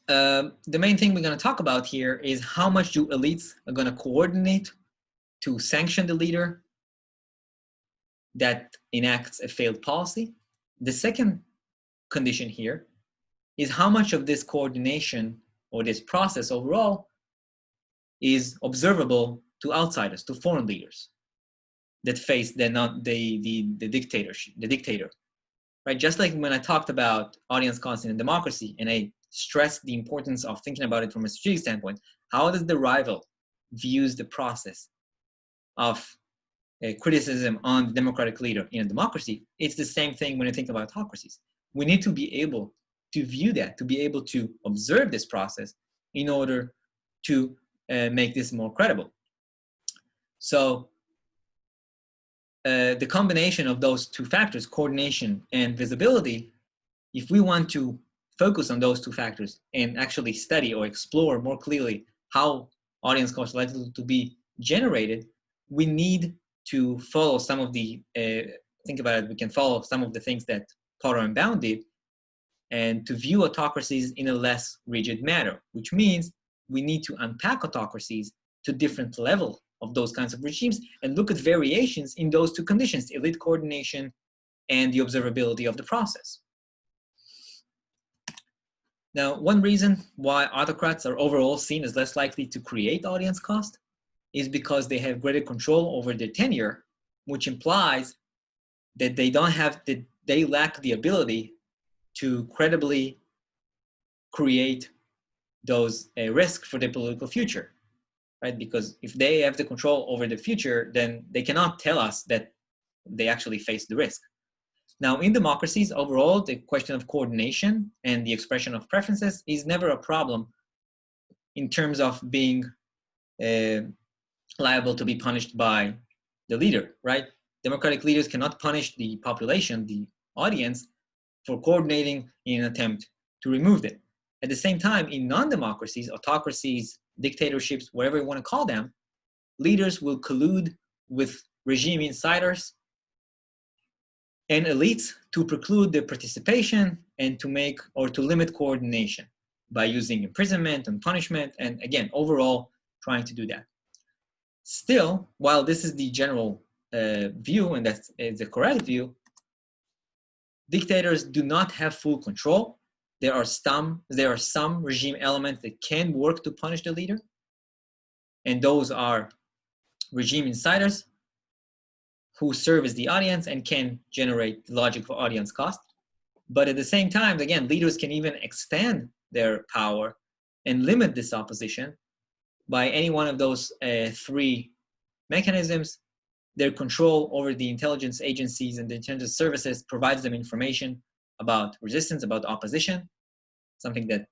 the main thing we're going to talk about here is how much do elites are going to coordinate to sanction the leader that enacts a failed policy. The second condition here is how much of this coordination or this process overall is observable to outsiders, to foreign leaders that face the dictator, right? Just like when I talked about audience costs in a democracy, and I stressed the importance of thinking about it from a strategic standpoint, how does the rival views the process of criticism on the democratic leader in a democracy? It's the same thing when you think about autocracies. We need to be able to view that, to be able to observe this process in order to make this more credible. So the combination of those two factors, coordination and visibility, if we want to focus on those two factors and actually study or explore more clearly how audience costs are likely to be generated, we need to follow some of the, think about it, we can follow some of the things that Potter and Bound did, and to view autocracies in a less rigid manner, which means we need to unpack autocracies to different levels of those kinds of regimes and look at variations in those two conditions, elite coordination and the observability of the process. Now, one reason why autocrats are overall seen as less likely to create audience cost is because they have greater control over their tenure, which implies that they lack the ability to credibly create those risks for their political future, right? Because if they have the control over the future, then they cannot tell us that they actually face the risk. Now, in democracies overall, the question of coordination and the expression of preferences is never a problem in terms of being liable to be punished by the leader, right? Democratic leaders cannot punish the population, the audience, for coordinating in an attempt to remove it. At the same time, in non-democracies, autocracies, dictatorships, whatever you want to call them, leaders will collude with regime insiders and elites to preclude their participation and to make or to limit coordination by using imprisonment and punishment, and again, overall trying to do that. Still, while this is the general view, and that's the correct view, dictators do not have full control. There are some regime elements that can work to punish the leader, and those are regime insiders who serve as the audience and can generate the logic for audience cost. But at the same time, again, leaders can even extend their power and limit this opposition by any one of those three mechanisms. Their control over the intelligence agencies and the intelligence services provides them information about resistance, about opposition, something that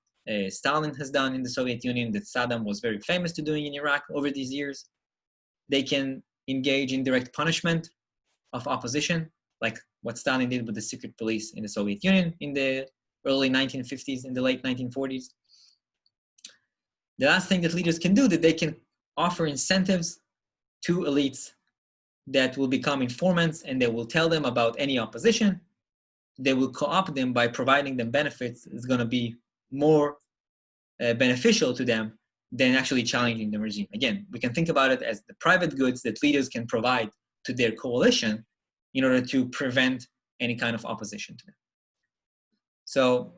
Stalin has done in the Soviet Union, that Saddam was very famous to doing in Iraq over these years. They can engage in direct punishment of opposition, like what Stalin did with the secret police in the Soviet Union in the early 1950s and the late 1940s. The last thing that leaders can do, that they can offer incentives to elites that will become informants, and they will tell them about any opposition. They will co-opt them by providing them benefits. It's going to be more beneficial to them than actually challenging the regime. Again, we can think about it as the private goods that leaders can provide to their coalition in order to prevent any kind of opposition to them. So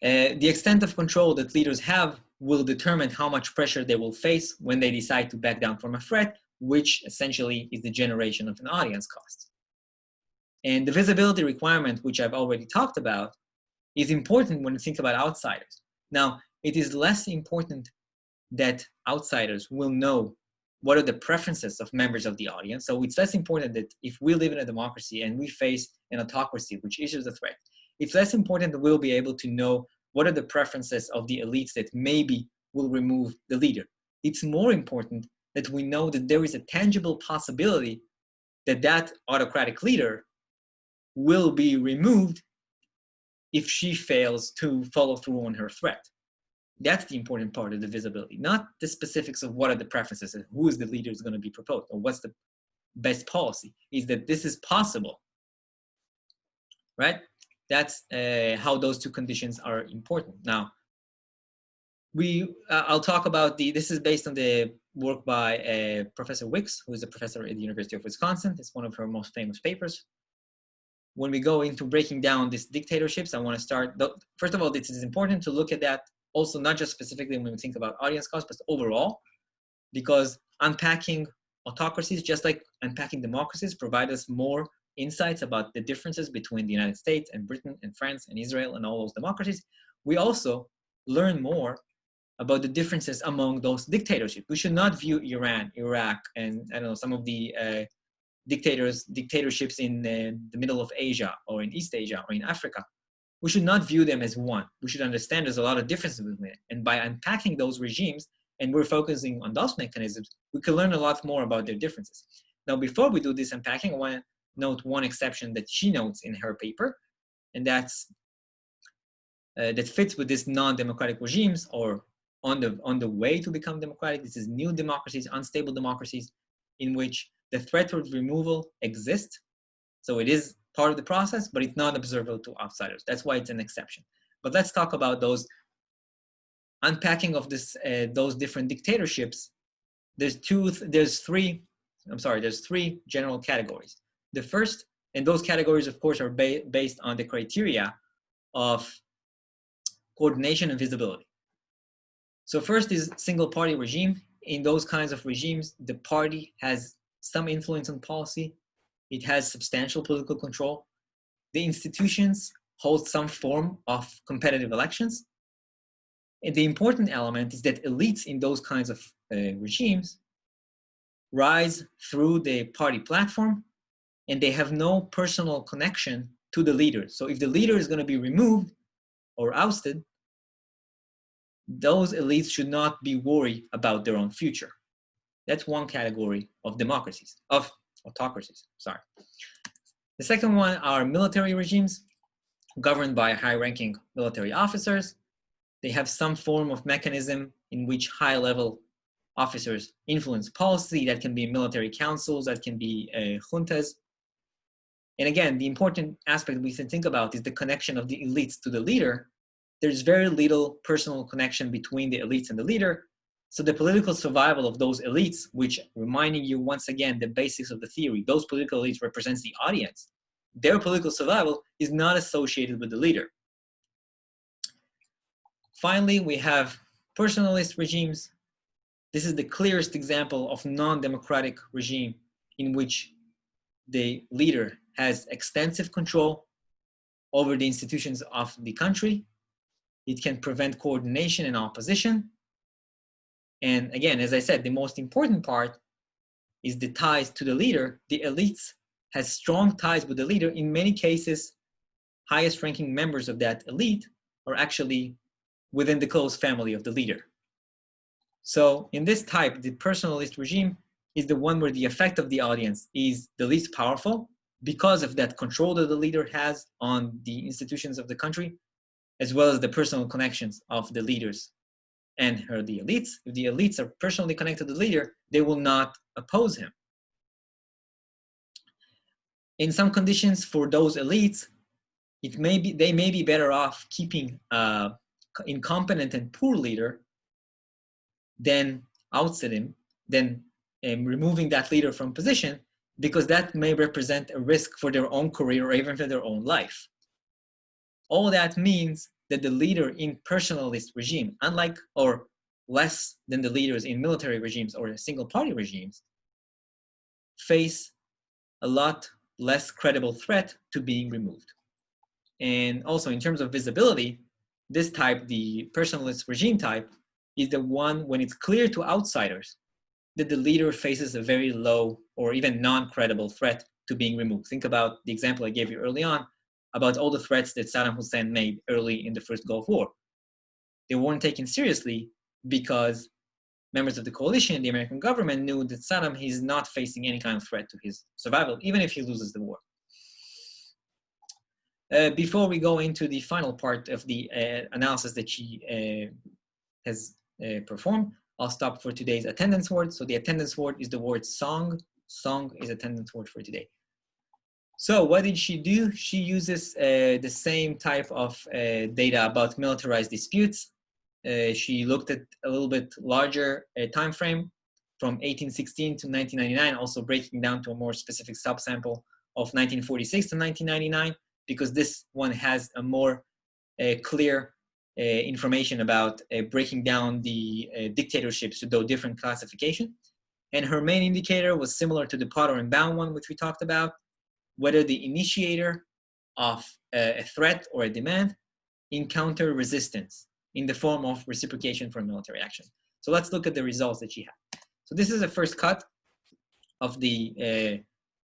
the extent of control that leaders have will determine how much pressure they will face when they decide to back down from a threat, which essentially is the generation of an audience cost. And the visibility requirement, which I've already talked about, is important when you think about outsiders. Now, it is less important that outsiders will know what are the preferences of members of the audience. So it's less important that if we live in a democracy and we face an autocracy, which issues a threat, it's less important that we'll be able to know what are the preferences of the elites that maybe will remove the leader. It's more important that we know that there is a tangible possibility that that autocratic leader will be removed if she fails to follow through on her threat. That's the important part of the visibility, not the specifics of what are the preferences and who is the leader is going to be proposed or what's the best policy, is that this is possible, right? That's how those two conditions are important. Now, I'll talk about this is based on the work by Professor Wicks, who is a professor at the University of Wisconsin. It's one of her most famous papers. When we go into breaking down these dictatorships, I want to start, first of all, it is important to look at that also not just specifically when we think about audience cost, but overall, because unpacking autocracies, just like unpacking democracies, provide us more insights about the differences between the United States and Britain and France and Israel and all those democracies. We also learn more about the differences among those dictatorships. We should not view Iran, Iraq, and I don't know, some of the dictatorships in the middle of Asia or in East Asia or in Africa. We should not view them as one. We should understand there's a lot of differences between it. And by unpacking those regimes, and we're focusing on those mechanisms, we can learn a lot more about their differences. Now, before we do this unpacking, I want to note one exception that she notes in her paper, and that's that fits with this non-democratic regimes or on the way to become democratic. This is new democracies, unstable democracies, in which the threat of removal exists. So it is part of the process, but it's not observable to outsiders. That's why it's an exception. But let's talk about those unpacking of this, those different dictatorships. There's three general categories. The first, and those categories, of course, are based on the criteria of coordination and visibility. So first is single party regime. In those kinds of regimes, the party has some influence on policy. It has substantial political control. The institutions hold some form of competitive elections. And the important element is that elites in those kinds of regimes rise through the party platform, and they have no personal connection to the leader. So if the leader is going to be removed or ousted, those elites should not be worried about their own future. That's one category of democracies, of autocracies, sorry. The second one are military regimes governed by high-ranking military officers. They have some form of mechanism in which high-level officers influence policy. That can be military councils, that can be juntas. And again, the important aspect we can think about is the connection of the elites to the leader. There's very little personal connection between the elites and the leader. So the political survival of those elites, which reminding you once again the basics of the theory, those political elites represents the audience. Their political survival is not associated with the leader. Finally, we have personalist regimes. This is the clearest example of non-democratic regime in which the leader has extensive control over the institutions of the country. It can prevent coordination and opposition. And again, as I said, the most important part is the ties to the leader. The elites has strong ties with the leader. In many cases, highest ranking members of that elite are actually within the close family of the leader. So in this type, the personalist regime is the one where the effect of the audience is the least powerful because of that control that the leader has on the institutions of the country, as well as the personal connections of the leaders and the elites. If the elites are personally connected to the leader, they will not oppose him. In some conditions for those elites, they may be better off keeping an incompetent and poor leader than ousting him, than removing that leader from position, because that may represent a risk for their own career or even for their own life. All that means that the leader in personalist regime, unlike, or less than the leaders in military regimes or single party regimes face a lot less credible threat to being removed. And also in terms of visibility, this type, the personalist regime type, is the one when it's clear to outsiders that the leader faces a very low or even non-credible threat to being removed. Think about the example I gave you early on about all the threats that Saddam Hussein made early in the first Gulf War. They weren't taken seriously because members of the coalition, the American government, knew that Saddam is not facing any kind of threat to his survival, even if he loses the war. Before we go into the final part of the analysis that she has performed, I'll stop for today's attendance word. So the attendance word is the word song. Song is attendance word for today. So what did she do? She uses the same type of data about militarized disputes. She looked at a little bit larger time frame from 1816 to 1999, also breaking down to a more specific subsample of 1946 to 1999, because this one has a more clear information about breaking down the dictatorships to those different classifications. And her main indicator was similar to the Potter and Bound one, which we talked about, whether the initiator of a threat or a demand encounter resistance in the form of reciprocation for military action. So let's look at the results that she had. So this is the first cut of the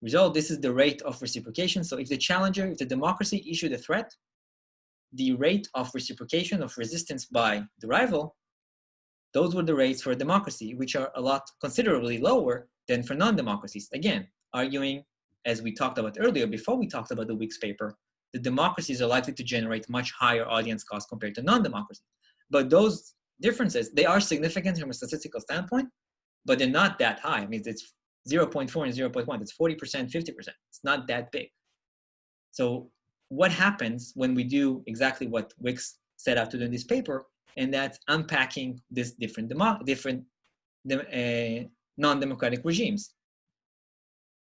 result. This is the rate of reciprocation. So if the challenger, if the democracy issued a threat, the rate of reciprocation of resistance by the rival, those were the rates for democracy, which are a lot considerably lower than for non-democracies. Again, arguing, as we talked about earlier, before we talked about the Weeks paper, the democracies are likely to generate much higher audience costs compared to non-democracies. But those differences, they are significant from a statistical standpoint, but they're not that high. I mean, it's 0.4 and 0.1. It's 40%, 50%. It's not that big. So what happens when we do exactly what Wicks set out to do in this paper, and that's unpacking this different non-democratic regimes.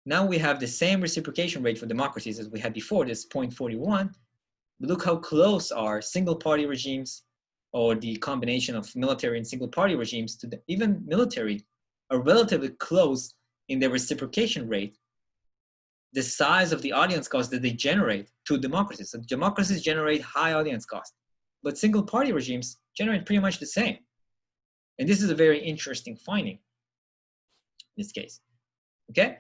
Now we have the same reciprocation rate for democracies as we had before, this 0.41. But look how close are single-party regimes or the combination of military and single-party regimes to even military are relatively close in their reciprocation rate, the size of the audience cost that they generate to democracies. So democracies generate high audience cost, but single-party regimes generate pretty much the same. And this is a very interesting finding in this case, okay?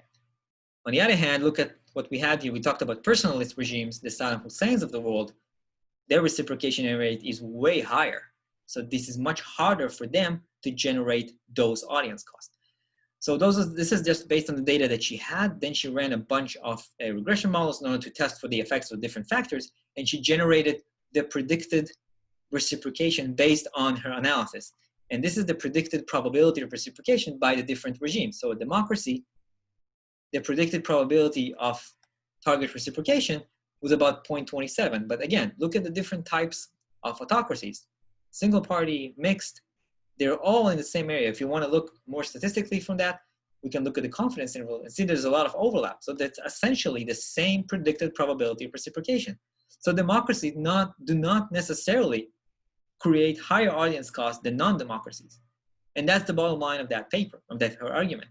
On the other hand, look at what we had here. We talked about personalist regimes, the Saddam Husseins of the world. Their reciprocation rate is way higher. So this is much harder for them to generate those audience costs. So this is just based on the data that she had. Then she ran a bunch of regression models in order to test for the effects of different factors. And she generated the predicted reciprocation based on her analysis. And this is the predicted probability of reciprocation by the different regimes. So a democracy, the predicted probability of target reciprocation was about 0.27. But again, look at the different types of autocracies. Single party, mixed, they're all in the same area. If you want to look more statistically from that, we can look at the confidence interval and see there's a lot of overlap. So that's essentially the same predicted probability of reciprocation. So democracies do not necessarily create higher audience costs than non-democracies. And that's the bottom line of that paper, of her argument.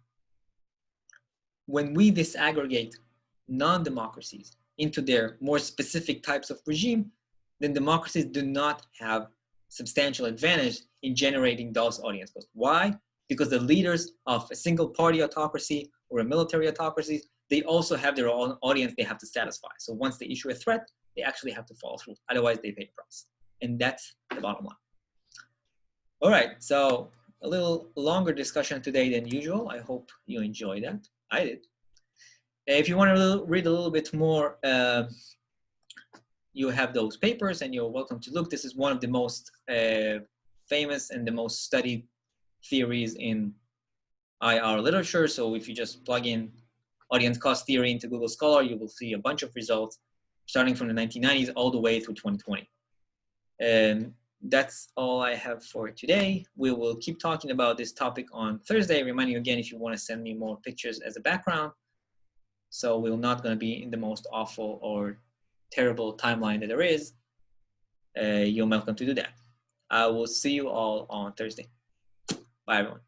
When we disaggregate non-democracies into their more specific types of regime, then democracies do not have substantial advantage in generating those audience costs. Why? Because the leaders of a single party autocracy or a military autocracy, they also have their own audience they have to satisfy. So once they issue a threat, they actually have to follow through. Otherwise, they pay the price. And that's the bottom line. All right, so a little longer discussion today than usual. I hope you enjoyed that. I did. If you want to read a little bit more, you have those papers and you're welcome to look. This is one of the most famous and the most studied theories in IR literature. So if you just plug in audience cost theory into Google Scholar, you will see a bunch of results starting from the 1990s all the way through 2020. And that's all I have for today. We will keep talking about this topic on Thursday. Reminding you again, if you want to send me more pictures as a background. So we're not going to be in the most awful or terrible timeline that there is. You're welcome to do that. I will see you all on Thursday. Bye, everyone.